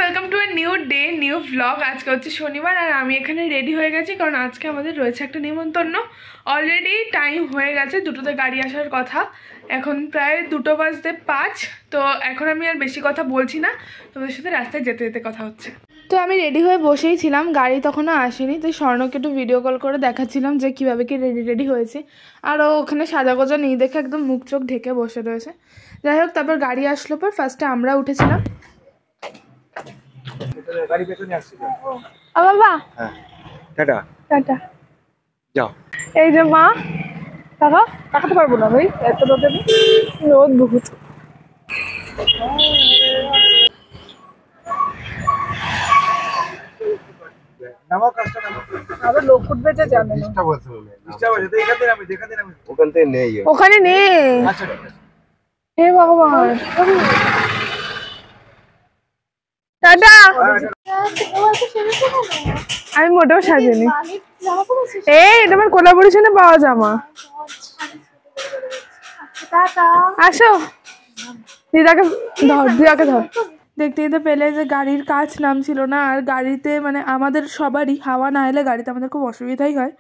Welcome to a new day new blog. আজকে হচ্ছে শনিবার আর আমি এখানে রেডি হয়ে গেছি কারণ আজকে আমাদের রয়েছে একটা নিমন্ত্রণ। অলরেডি টাইম হয়ে গেছে, দুটোতে গাড়ি আসার কথা, এখন প্রায় 2:05। তো এখন আমি আর বেশি কথা বলছি না, তোমাদের সাথে রাস্তায় যেতে যেতে কথা হচ্ছে। তো আমি রেডি হয়ে বসেই ছিলাম, গাড়ি তখনও আসেনি, তো স্বর্ণকে একটু ভিডিও কল করে দেখাচ্ছিলাম যে কীভাবে কি রেডি হয়েছে। আর ও ওখানে সাজা গোজা নেই দেখে একদম মুখ চোখ ঢেকে বসে রয়েছে। যাই হোক, তারপর গাড়ি আসলো, পর ফার্স্টে আমরা উঠেছিলাম। গাড়ি পেছনে আসছে বাবা টাটা টাটা যাও। এই যে মা, টাকা তাকাতে পারবো না ভাই, এত রোদে রোদ বহুত। নামাও কাজটা নামাও, আবার লোক উঠবে যে জানে না। ডিস্টার্ব হচ্ছে তো এখান থেকে নামি ওখান থেকে নেই, ওখানে নেই। আচ্ছা ঠিক আছে। হে ভগবান, টাটা। আমি মোটেও সাজিনি। এই এটা আমার কোলাবরেশনে পাওয়া জামা। আসো, দিদাকে ধর, দিদাকে ধর। দেখতে দেখতে পেলে যে গাড়ির কাজ নামছিল না, আর গাড়িতে মানে আমাদের সবারই হাওয়া না এলে গাড়িতে আমাদের খুব অসুবিধাই হয়।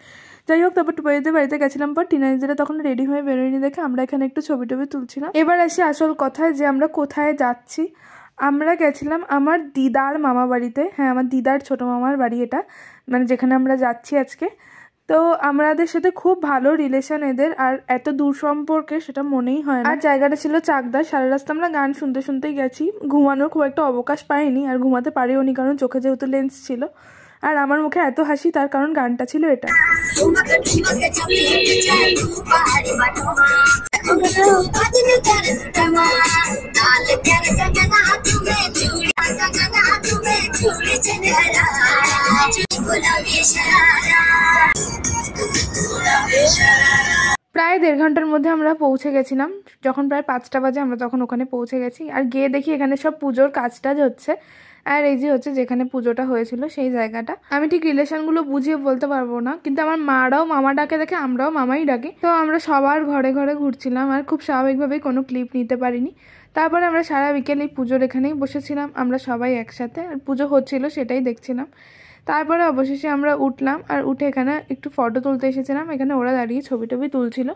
যাই হোক, তারপর টুপাইতে বাড়িতে গেছিলাম, পর টিনাইজারা তখন রেডি হয়ে বেরোয়নি দেখে আমরা এখানে একটু ছবি টবি তুলছিলাম। এবার আসি আসল কথায় যে আমরা কোথায় যাচ্ছি। আমরা গেছিলাম আমার দিদার মামা বাড়িতে। হ্যাঁ, আমার দিদার ছোট মামার বাড়ি এটা, মানে যেখানে আমরা যাচ্ছি আজকে। তো আমাদের সাথে খুব ভালো রিলেশন এদের, আর এত দূর সম্পর্কে সেটা মনেই হয় না। আর জায়গাটা ছিল চাকদা। সারা রাস্তা আমরা গান শুনতে শুনতেই গেছি, ঘুমানোর খুব একটা অবকাশ পাইনি, আর ঘুমাতে পারিও নি কারণ চোখে যেহেতু লেন্স ছিল। আর আমার মুখে এত হাসি তার কারণ গানটা ছিল এটা। প্রায় 1.5 ঘন্টার মধ্যে আমরা পৌঁছে গেছিলাম। যখন প্রায় 5টা বাজে আমরা তখন ওখানে পৌঁছে গেছি। আর গিয়ে দেখি এখানে সব পুজোর কাজটাজ হচ্ছে। আর এই যে হচ্ছে যেখানে পুজোটা হয়েছিল সেই জায়গাটা। আমি ঠিক রিলেশনগুলো বুঝিয়ে বলতে পারবো না, কিন্তু আমার মারাও মামা ডাকে দেখে আমরাও মামাই ডাকি। তো আমরা সবার ঘরে ঘরে ঘুরছিলাম, আর খুব স্বাভাবিকভাবেই কোনো ক্লিপ নিতে পারিনি। তারপরে আমরা সারা বিকেল এই পুজোর এখানেই বসেছিলাম, আমরা সবাই একসাথে, আর পুজো হচ্ছিল সেটাই দেখছিলাম। তারপরে অবশেষে আমরা উঠলাম, আর উঠে এখানে একটু ফটো তুলতে এসেছিলাম। এখানে ওরা দাঁড়িয়ে ছবি টবি তুলছিল।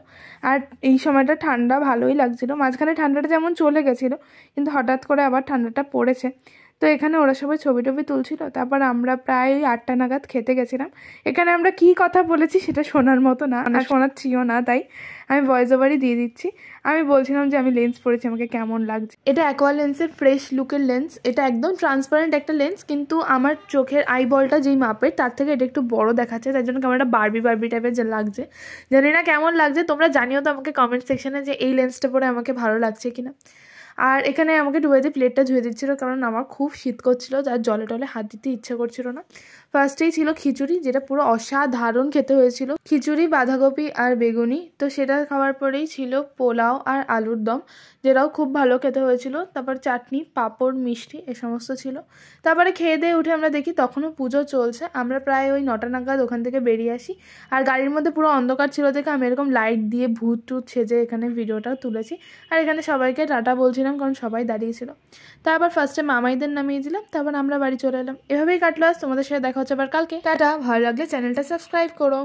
আর এই সময়টা ঠান্ডা ভালোই লাগছিল, মাঝখানে ঠান্ডাটা যেমন চলে গেছিলো, কিন্তু হঠাৎ করে আবার ঠান্ডাটা পড়েছে। তো এখানে ওরা সবাই ছবি টবি তুলছিল। তারপর আমরা প্রায় 8টা নাগাদ খেতে গেছিলাম। এখানে আমরা কি কথা বলেছি সেটা শোনার মতো না, আর শোনাচ্ছিও না, তাই আমি ভয়েস ওভারই দিয়ে দিচ্ছি। আমি বলছিলাম যে আমি লেন্স পরেছি, আমাকে কেমন লাগছে। এটা অ্যাকোয়া লেন্সের ফ্রেশ লুকের লেন্স। এটা একদম ট্রান্সপারেন্ট একটা লেন্স, কিন্তু আমার চোখের আইবলটা যেই মাপের তার থেকে এটা একটু বড় দেখাচ্ছে, তাই জন্য কেমন একটা বারবি টাইপের যে লাগছে। জানি না কেমন লাগছে, তোমরা জানিও তো আমাকে কমেন্ট সেকশনে যে এই লেন্সটা পরে আমাকে ভালো লাগছে কিনা। আর এখানে আমাকে ডুবাইতে প্লেটটা ধুয়ে দিচ্ছিলো কারণ আমার খুব শীত করছিল, যার জলে টলে হাত দিতে ইচ্ছে করছিল না। ফার্স্টেই ছিল খিচুড়ি, যেটা পুরো অসাধারণ খেতে হয়েছিল। খিচুড়ি, বাঁধাকপি আর বেগুনি। তো সেটা খাওয়ার পরেই ছিল পোলাও আর আলুর দম, যেটাও খুব ভালো খেতে হয়েছিল। তারপর চাটনি, পাঁপড়, মিষ্টি এ সমস্ত ছিল। তারপরে খেয়ে দিয়ে উঠে আমরা দেখি তখনও পুজো চলছে। আমরা প্রায় ওই 9টা নাগাদ ওখান থেকে বেরিয়ে আসি। আর গাড়ির মধ্যে পুরো অন্ধকার ছিল দেখে আমি এরকম লাইট দিয়ে ভূত টুত সেজে এখানে ভিডিওটা তুলেছি। আর এখানে সবাইকে টাটা বলছিলাম কারণ সবাই দাঁড়িয়েছিল। তারপর ফার্স্টে মামাইদের নামিয়ে দিলাম, তারপর আমরা বাড়ি চলে এলাম। এভাবেই কাটলো আজ। তোমাদের সাথে দেখা হচ্ছে আবার কালকে। টাটা। ভালো লাগলে চ্যানেলটা সাবস্ক্রাইব করো।